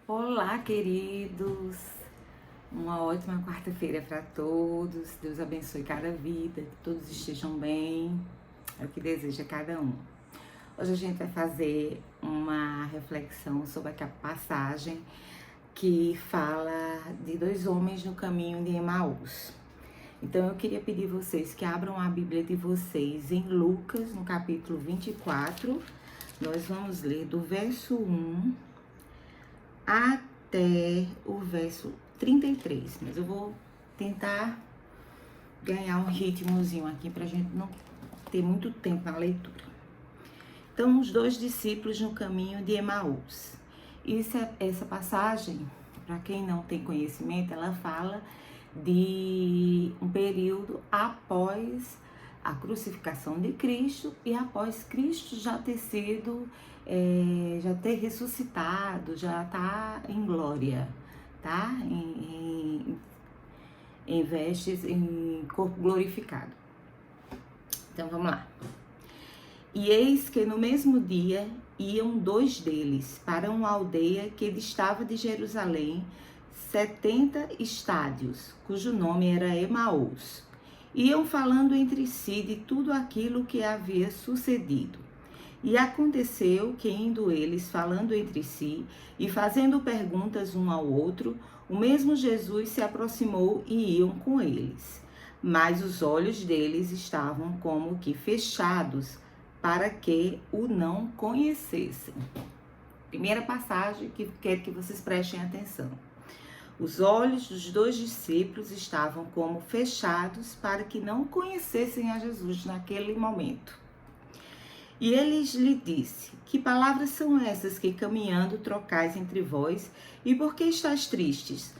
Olá, queridos! Uma ótima quarta-feira para todos. Deus abençoe cada vida, que todos estejam bem. É o que deseja cada um. Hoje a gente vai fazer uma reflexão sobre a passagem que fala de dois homens no caminho de Emaús. Então eu queria pedir vocês que abram a Bíblia de vocês em Lucas, no capítulo 24. Nós vamos ler do verso 1 até o verso 33, mas eu vou tentar ganhar um ritmozinho aqui pra gente não ter muito tempo na leitura. Então, os dois discípulos no caminho de Emaús. Essa passagem, para quem não tem conhecimento, ela fala de um período após a crucificação de Cristo e após Cristo já ter sido, já ter ressuscitado, já tá em glória, tá? Em vestes, em corpo glorificado. Então vamos lá. E eis que no mesmo dia iam dois deles para uma aldeia que distava de Jerusalém 70 estádios, cujo nome era Emaús. Iam falando entre si de tudo aquilo que havia sucedido. E aconteceu que, indo eles falando entre si e fazendo perguntas um ao outro, o mesmo Jesus se aproximou e iam com eles. Mas os olhos deles estavam como que fechados, para que o não conhecessem. Primeira passagem que quero que vocês prestem atenção. Os olhos dos dois discípulos estavam como fechados para que não conhecessem a Jesus naquele momento. E eles lhe disse: que palavras são essas que caminhando trocais entre vós, e por que estáis tristes?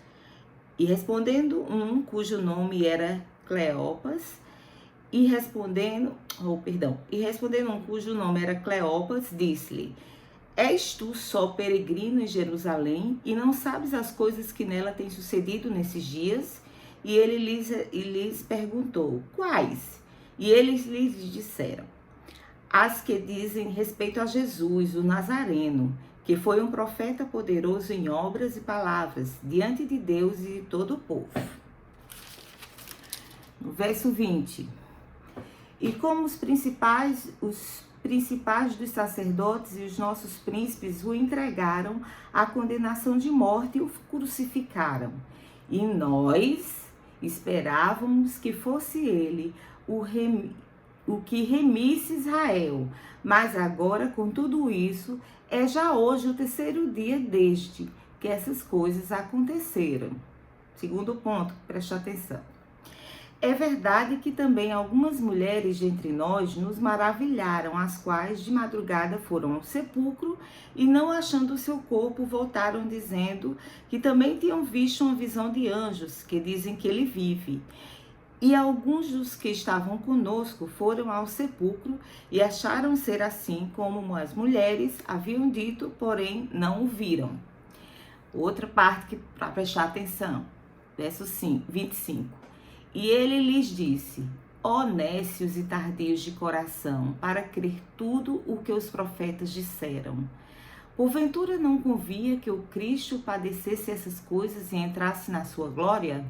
E respondendo um, cujo nome era Cleopas, e respondendo um cujo nome era Cleopas, disse-lhe: és tu só peregrino em Jerusalém e não sabes as coisas que nela têm sucedido nesses dias? E ele lhes perguntou: quais? E eles lhes disseram: as que dizem respeito a Jesus, o Nazareno, que foi um profeta poderoso em obras e palavras, diante de Deus e de todo o povo. No verso 20. E como os principais dos sacerdotes e os nossos príncipes o entregaram à condenação de morte e o crucificaram. E nós esperávamos que fosse ele o que remisse Israel. Mas agora, com tudo isso, é já hoje o terceiro dia desde que essas coisas aconteceram. Segundo ponto, preste atenção. É verdade que também algumas mulheres de entre nós nos maravilharam, as quais de madrugada foram ao sepulcro e, não achando o seu corpo, voltaram dizendo que também tinham visto uma visão de anjos, que dizem que ele vive. E alguns dos que estavam conosco foram ao sepulcro e acharam ser assim como as mulheres haviam dito, porém não o viram. Outra parte para prestar atenção, verso 25. E ele lhes disse: ó nécios e tardios de coração, para crer tudo o que os profetas disseram. Porventura não convia que o Cristo padecesse essas coisas e entrasse na sua glória?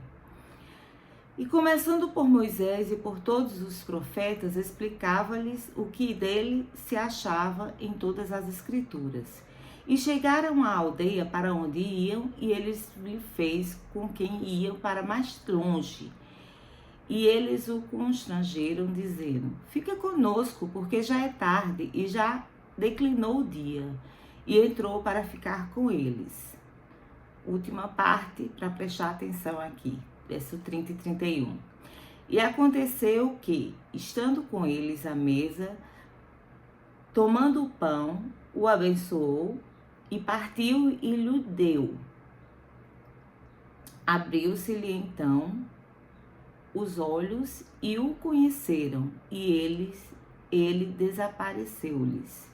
E começando por Moisés e por todos os profetas, explicava-lhes o que dele se achava em todas as escrituras. E chegaram à aldeia para onde iam, e ele lhe fez com quem iam para mais longe. E eles o constrangeram, dizendo: fica conosco, porque já é tarde e já declinou o dia. E entrou para ficar com eles. Última parte para prestar atenção aqui, verso 30 e 31. E aconteceu que, estando com eles à mesa, tomando o pão, o abençoou e partiu e lhe deu. Abriu-se-lhe então os olhos e o conheceram, e ele desapareceu-lhes.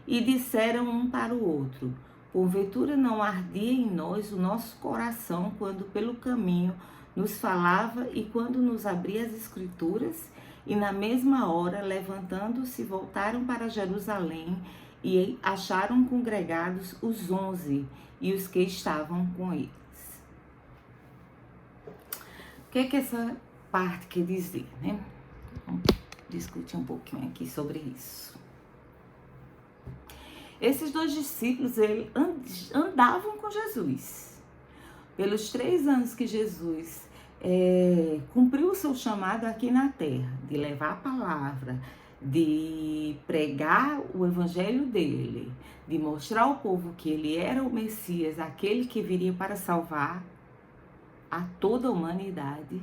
E disseram um para o outro: porventura não ardia em nós o nosso coração quando pelo caminho nos falava e quando nos abria as escrituras? E na mesma hora, levantando-se, voltaram para Jerusalém e acharam congregados os 11 e os que estavam com eles. O que é que essa parte quer dizer, né? Vamos discutir um pouquinho aqui sobre isso. Esses 2 discípulos, eles andavam com Jesus. Pelos 3 anos que Jesus cumpriu o seu chamado aqui na terra, de levar a palavra, de pregar o evangelho dele, de mostrar ao povo que ele era o Messias, aquele que viria para salvar a toda a humanidade.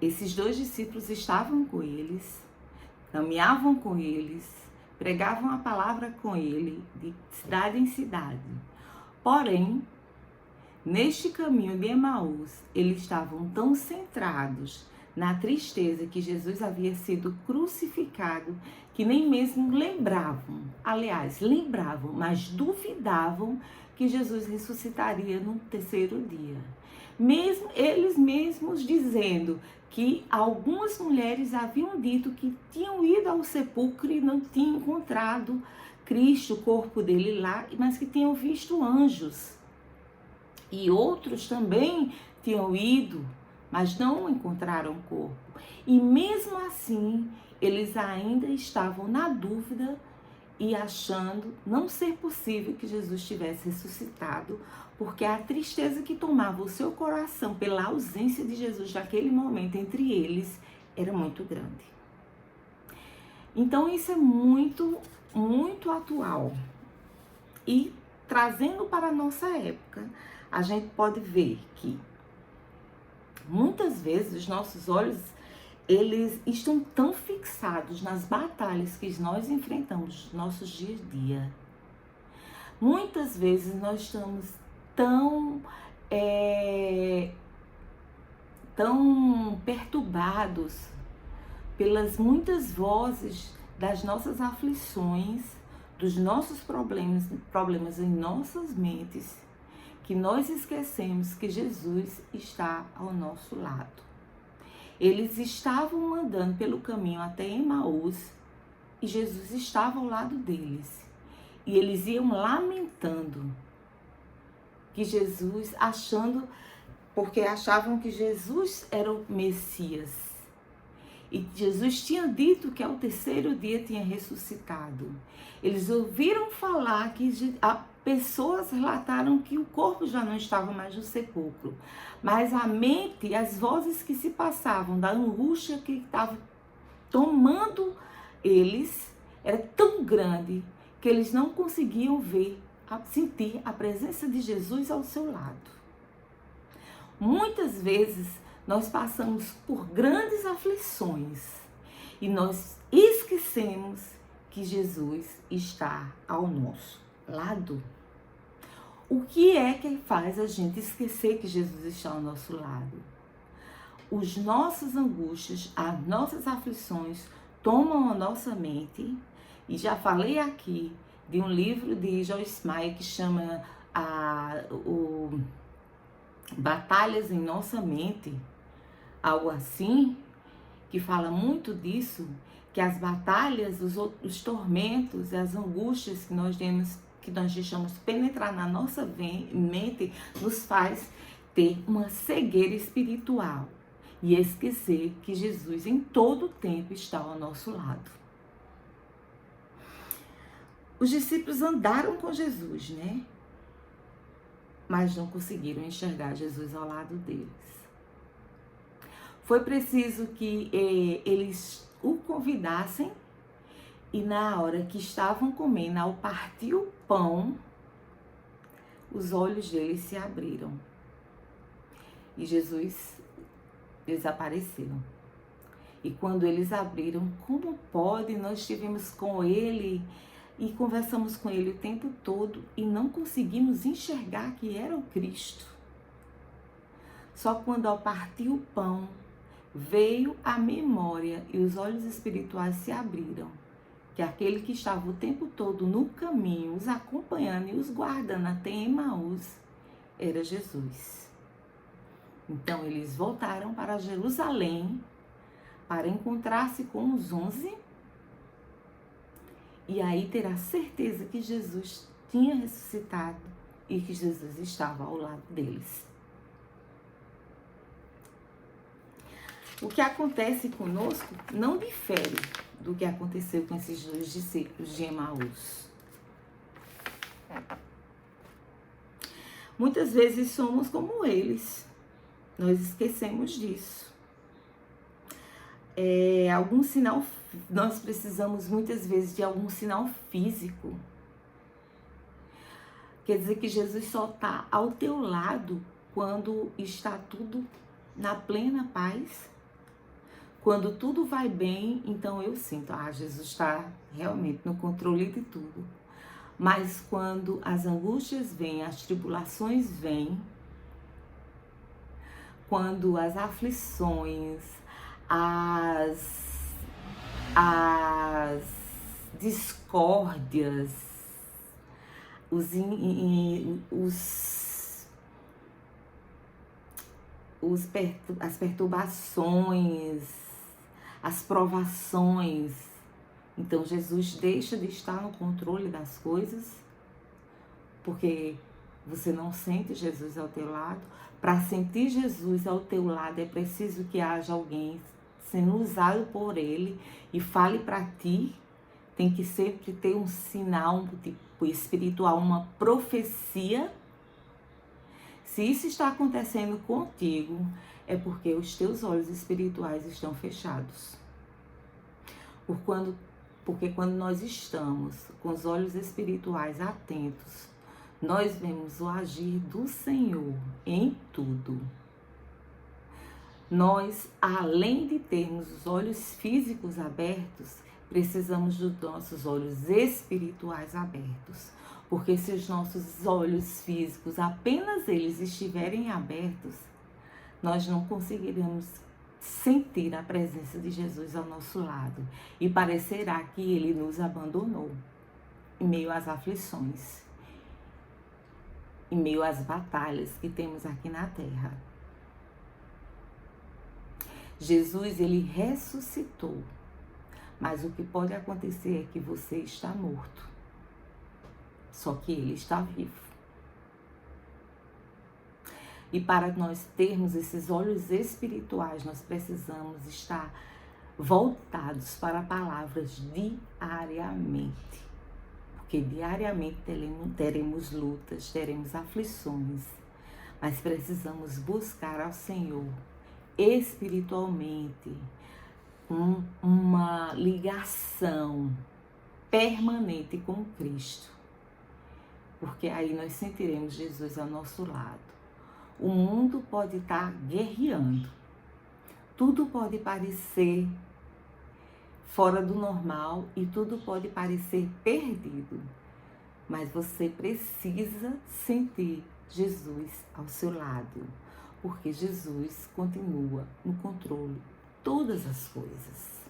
Esses 2 discípulos estavam com eles, caminhavam com eles, pregavam a palavra com ele, de cidade em cidade. Porém, neste caminho de Emaús, eles estavam tão centrados na tristeza que Jesus havia sido crucificado, que nem mesmo lembravam, aliás, lembravam, mas duvidavam que Jesus ressuscitaria no 3º dia. Mesmo eles mesmos dizendo que algumas mulheres haviam dito que tinham ido ao sepulcro e não tinham encontrado Cristo, o corpo dele lá, mas que tinham visto anjos. E outros também tinham ido, mas não encontraram o corpo. E mesmo assim, eles ainda estavam na dúvida e achando não ser possível que Jesus tivesse ressuscitado, porque a tristeza que tomava o seu coração pela ausência de Jesus naquele momento entre eles era muito grande. Então isso é muito, muito atual. E trazendo para a nossa época, a gente pode ver que muitas vezes os nossos olhos, eles estão tão fixados nas batalhas que nós enfrentamos nos nossos dias a dia. Muitas vezes nós estamos tão perturbados pelas muitas vozes das nossas aflições, dos nossos problemas em nossas mentes, que nós esquecemos que Jesus está ao nosso lado. Eles estavam andando pelo caminho até Emaús e Jesus estava ao lado deles. E eles iam lamentando que Jesus, porque achavam que Jesus era o Messias. E Jesus tinha dito que ao 3º dia tinha ressuscitado. Eles ouviram falar que pessoas relataram que o corpo já não estava mais no sepulcro. Mas a mente, as vozes que se passavam da angústia que estava tomando eles, era tão grande que eles não conseguiam sentir a presença de Jesus ao seu lado. Muitas vezes nós passamos por grandes aflições e nós esquecemos que Jesus está ao nosso lado. O que é que faz a gente esquecer que Jesus está ao nosso lado? Os nossos angústias, as nossas aflições tomam a nossa mente, e já falei aqui de um livro de Joyce Meyer que chama Batalhas em Nossa Mente, algo assim, que fala muito disso, que as batalhas, os tormentos, as angústias que nós deixamos penetrar na nossa mente, nos faz ter uma cegueira espiritual e esquecer que Jesus em todo o tempo está ao nosso lado. Os discípulos andaram com Jesus, né? Mas não conseguiram enxergar Jesus ao lado deles. Foi preciso que eles o convidassem e na hora que estavam comendo, ao partir o pão, os olhos deles se abriram e Jesus desapareceu. E quando eles abriram, como pode? Nós estivemos com ele e conversamos com ele o tempo todo e não conseguimos enxergar que era o Cristo. Só quando ao partir o pão, veio a memória e os olhos espirituais se abriram, que aquele que estava o tempo todo no caminho, os acompanhando e os guardando até Emaús, era Jesus. Então eles voltaram para Jerusalém para encontrar-se com os 11 E aí terá certeza que Jesus tinha ressuscitado e que Jesus estava ao lado deles. O que acontece conosco não difere do que aconteceu com esses 2 discípulos de Emaús. Muitas vezes somos como eles, nós esquecemos disso. Algum sinal, nós precisamos muitas vezes de algum sinal físico. Quer dizer que Jesus só está ao teu lado quando está tudo na plena paz. Quando tudo vai bem, então eu sinto, Jesus está realmente no controle de tudo. Mas quando as angústias vêm, as tribulações vêm, quando as aflições, as discórdias, as perturbações, as provações, então Jesus deixa de estar no controle das coisas, porque você não sente Jesus ao teu lado. Para sentir Jesus ao teu lado é preciso que haja alguém sendo usado por Ele e fale para ti. Tem que sempre ter um sinal, um tipo espiritual, uma profecia. Se isso está acontecendo contigo, é porque os teus olhos espirituais estão fechados. Porque quando nós estamos com os olhos espirituais atentos, nós vemos o agir do Senhor em tudo. Nós, além de termos os olhos físicos abertos, precisamos dos nossos olhos espirituais abertos. Porque se os nossos olhos físicos, apenas eles estiverem abertos, nós não conseguiremos sentir a presença de Jesus ao nosso lado. E parecerá que Ele nos abandonou em meio às aflições, em meio às batalhas que temos aqui na terra. Jesus, Ele ressuscitou. Mas o que pode acontecer é que você está morto. Só que Ele está vivo. E para nós termos esses olhos espirituais, nós precisamos estar voltados para palavras diariamente. Porque diariamente teremos lutas, teremos aflições. Mas precisamos buscar ao Senhor espiritualmente uma ligação permanente com Cristo. Porque aí nós sentiremos Jesus ao nosso lado. O mundo pode estar guerreando. Tudo pode parecer fora do normal e tudo pode parecer perdido. Mas você precisa sentir Jesus ao seu lado. Porque Jesus continua no controle de todas as coisas.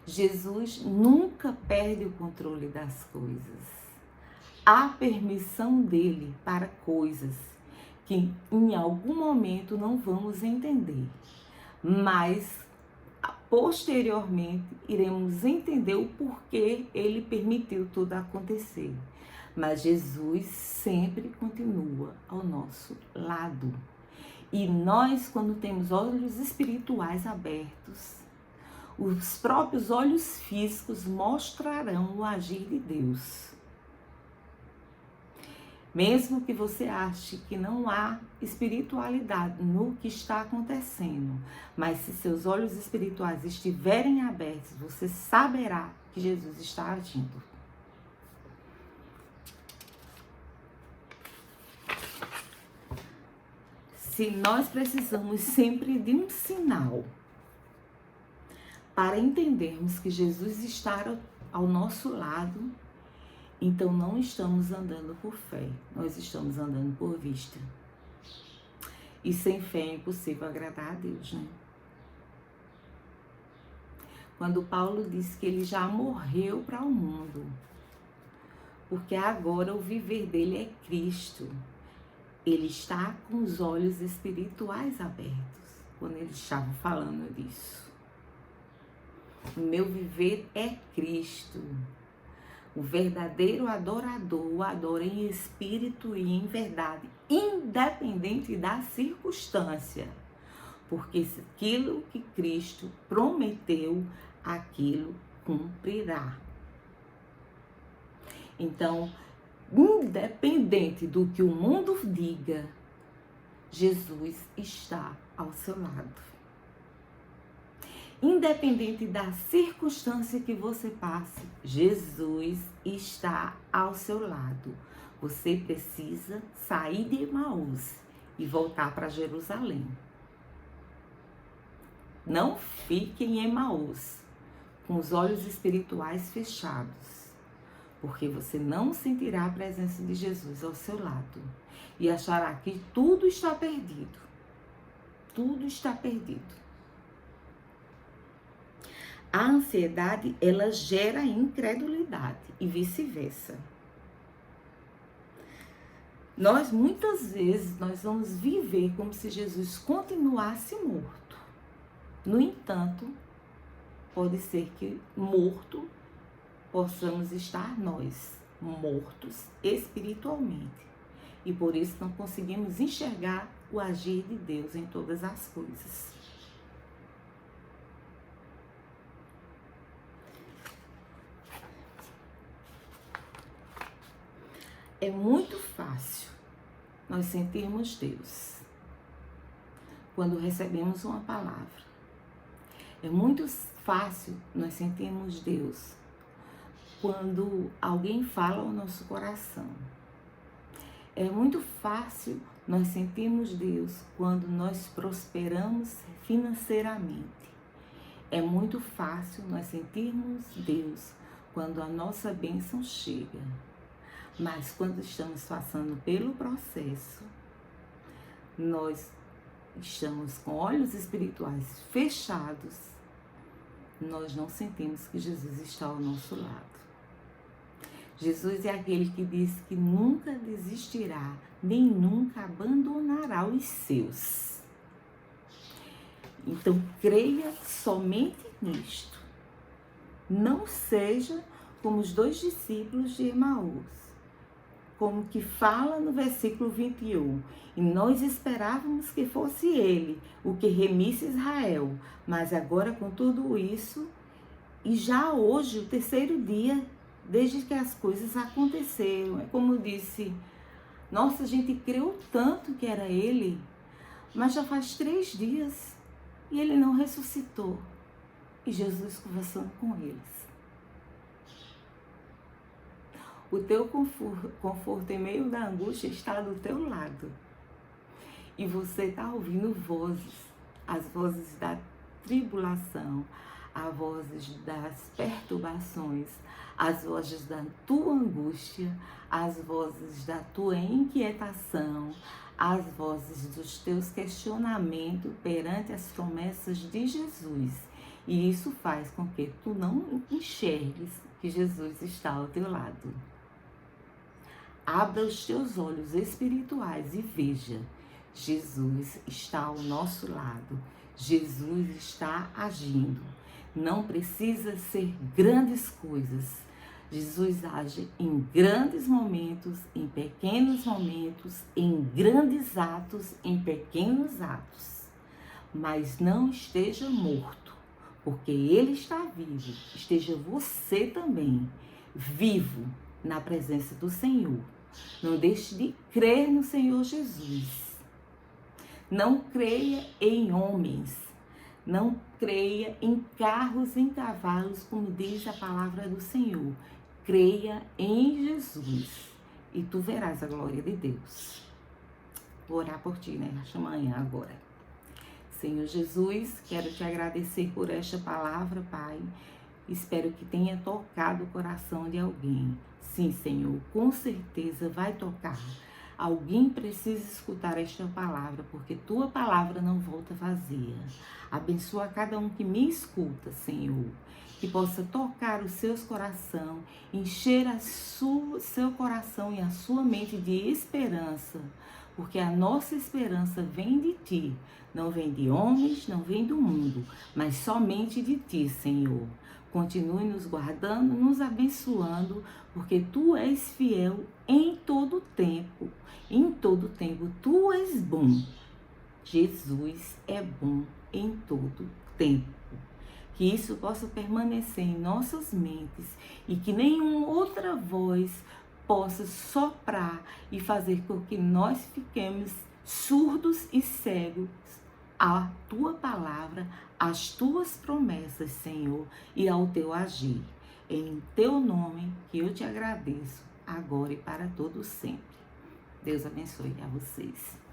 Jesus nunca perde o controle das coisas. Há permissão dele para coisas que em algum momento não vamos entender, mas posteriormente iremos entender o porquê ele permitiu tudo acontecer. Mas Jesus sempre continua ao nosso lado. E nós, quando temos olhos espirituais abertos, os próprios olhos físicos mostrarão o agir de Deus. Mesmo que você ache que não há espiritualidade no que está acontecendo, mas se seus olhos espirituais estiverem abertos, você saberá que Jesus está agindo. Se nós precisamos sempre de um sinal para entendermos que Jesus está ao nosso lado, então não estamos andando por fé, nós estamos andando por vista. E sem fé é impossível agradar a Deus, né? Quando Paulo diz que ele já morreu para o mundo, porque agora o viver dele é Cristo. Ele está com os olhos espirituais abertos, quando ele estava falando disso. O meu viver é Cristo. O verdadeiro adorador o adora em espírito e em verdade, independente da circunstância. Porque aquilo que Cristo prometeu, aquilo cumprirá. Então, independente do que o mundo diga, Jesus está ao seu lado. Independente da circunstância que você passe, Jesus está ao seu lado. Você precisa sair de Emaús e voltar para Jerusalém. Não fique em Emaús com os olhos espirituais fechados, porque você não sentirá a presença de Jesus ao seu lado e achará que tudo está perdido. Tudo está perdido. A ansiedade, ela gera incredulidade e vice-versa. Muitas vezes, nós vamos viver como se Jesus continuasse morto. No entanto, pode ser que morto possamos estar nós, mortos espiritualmente. E por isso não conseguimos enxergar o agir de Deus em todas as coisas. É muito fácil nós sentirmos Deus quando recebemos uma palavra. É muito fácil nós sentirmos Deus quando alguém fala ao nosso coração. É muito fácil nós sentirmos Deus quando nós prosperamos financeiramente. É muito fácil nós sentirmos Deus quando a nossa bênção chega. Mas quando estamos passando pelo processo, nós estamos com olhos espirituais fechados, nós não sentimos que Jesus está ao nosso lado. Jesus é aquele que diz que nunca desistirá, nem nunca abandonará os seus. Então, creia somente nisto. Não seja como os 2 discípulos de Emaús, como que fala no versículo 21. E nós esperávamos que fosse ele o que remisse Israel, mas agora com tudo isso, e já hoje, o 3º dia, desde que as coisas aconteceram, é como eu disse, nossa, a gente creu tanto que era ele, mas já faz 3 dias e ele não ressuscitou. E Jesus conversando com eles. O teu conforto em meio da angústia está do teu lado. E você está ouvindo vozes, as vozes da tribulação, as vozes das perturbações, as vozes da tua angústia, as vozes da tua inquietação, as vozes dos teus questionamentos perante as promessas de Jesus. E isso faz com que tu não enxergues que Jesus está ao teu lado. Abra os teus olhos espirituais e veja, Jesus está ao nosso lado, Jesus está agindo. Não precisa ser grandes coisas. Jesus age em grandes momentos, em pequenos momentos, em grandes atos, em pequenos atos. Mas não esteja morto, porque Ele está vivo. Esteja você também vivo na presença do Senhor. Não deixe de crer no Senhor Jesus. Não creia em homens. Não creia em carros, em cavalos, como diz a palavra do Senhor. Creia em Jesus e tu verás a glória de Deus. Vou orar por ti, nesta manhã agora. Senhor Jesus, quero te agradecer por esta palavra, Pai. Espero que tenha tocado o coração de alguém. Sim, Senhor, com certeza vai tocar. Alguém precisa escutar esta palavra, porque tua palavra não volta vazia. Abençoa cada um que me escuta, Senhor. que possa tocar os seus corações, encher seu coração e a sua mente de esperança, porque a nossa esperança vem de Ti, não vem de homens, não vem do mundo, mas somente de Ti, Senhor. Continue nos guardando, nos abençoando, porque Tu és fiel em todo tempo. Em todo tempo, Tu és bom. Jesus é bom em todo tempo. Que isso possa permanecer em nossas mentes e que nenhuma outra voz possa soprar e fazer com que nós fiquemos surdos e cegos à Tua palavra, às Tuas promessas, Senhor, e ao Teu agir. É em Teu nome que eu te agradeço, agora e para todo sempre. Deus abençoe a vocês.